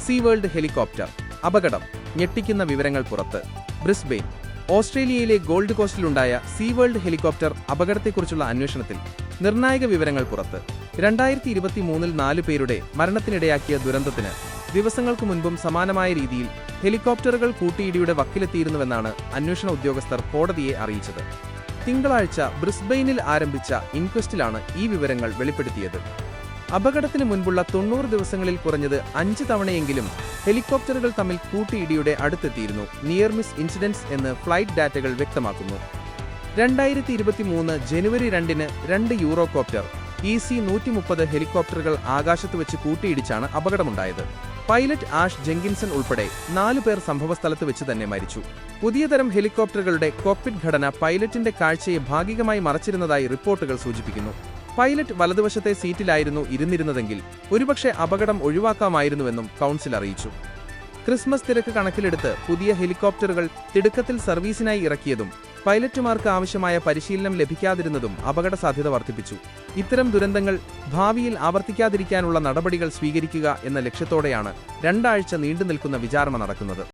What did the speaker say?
സീവേൾഡ് helicopter അപകടം, ഞെട്ടിക്കുന്ന വിവരങ്ങൾ പുറത്ത്. ബ്രിസ്ബെയിൻ, ഓസ്ട്രേലിയയിലെ ഗോൾഡ് കോസ്റ്റിലുണ്ടായ സീവേൾഡ് ഹെലികോപ്റ്റർ അപകടത്തെക്കുറിച്ചുള്ള അന്വേഷണത്തിൽ നിർണായക വിവരങ്ങൾ പുറത്ത്. 2023-ൽ 4 പേരുടെ മരണത്തിനിടയാക്കിയ ദുരന്തത്തിന് ദിവസങ്ങൾക്ക് മുൻപും സമാനമായ രീതിയിൽ ഹെലികോപ്റ്ററുകൾ കൂട്ടിയിടിയുടെ വക്കിലെത്തിയിരുന്നുവെന്നാണ് അന്വേഷണ ഉദ്യോഗസ്ഥർ കോടതിയെ അറിയിച്ചത്. തിങ്കളാഴ്ച ബ്രിസ്ബെയിനിൽ ആരംഭിച്ച ഇൻക്വസ്റ്റിലാണ് ഈ വിവരങ്ങൾ വെളിപ്പെടുത്തിയത്. അപകടത്തിന് മുൻപുള്ള 90 ദിവസങ്ങളിൽ കുറഞ്ഞത് 5 തവണയെങ്കിലും ഹെലികോപ്റ്ററുകൾ തമ്മിൽ കൂട്ടിയിടിയുടെ അടുത്തെത്തിയിരുന്നു നിയർ മിസ് ഇൻസിഡന്റ്സ് എന്ന് ഫ്ലൈറ്റ് ഡാറ്റകൾ വ്യക്തമാക്കുന്നു. 2023 ജനുവരി 2-ന് 2 യൂറോകോപ്റ്റർ EC-130 ഹെലികോപ്റ്ററുകൾ ആകാശത്ത് വെച്ച് കൂട്ടിയിടിച്ചാണ് അപകടമുണ്ടായത്. പൈലറ്റ് ആഷ് ജെങ്കിൻസൺ ഉൾപ്പെടെ 4 പേർ സംഭവസ്ഥലത്ത് വെച്ച് തന്നെ മരിച്ചു. പുതിയ തരം ഹെലികോപ്റ്ററുകളുടെ കോക്പിറ്റ് ഘടന പൈലറ്റിന്റെ കാഴ്ചയെ ഭാഗികമായി മറച്ചിരുന്നതായി റിപ്പോർട്ടുകൾ സൂചിപ്പിക്കുന്നു. പൈലറ്റ് വലതുവശത്തെ സീറ്റിലായിരുന്നു ഇരുന്നിരുന്നതെങ്കിൽ ഒരുപക്ഷെ അപകടം ഒഴിവാക്കാമായിരുന്നുവെന്നും കൗൺസിൽ അറിയിച്ചു. ക്രിസ്മസ് തിരക്ക് കണക്കിലെടുത്ത് പുതിയ ഹെലികോപ്റ്ററുകൾ തിടുക്കത്തിൽ സർവീസിനായി ഇറക്കിയതും പൈലറ്റുമാർക്ക് ആവശ്യമായ പരിശീലനം ലഭിക്കാതിരുന്നതും അപകട സാധ്യത വർദ്ധിപ്പിച്ചു. ഇത്തരം ദുരന്തങ്ങൾ ഭാവിയിൽ ആവർത്തിക്കാതിരിക്കാനുള്ള നടപടികൾ സ്വീകരിക്കുക എന്ന ലക്ഷ്യത്തോടെയാണ് 2 ആഴ്ച നീണ്ടുനിൽക്കുന്ന വിചാരണ നടക്കുന്നത്.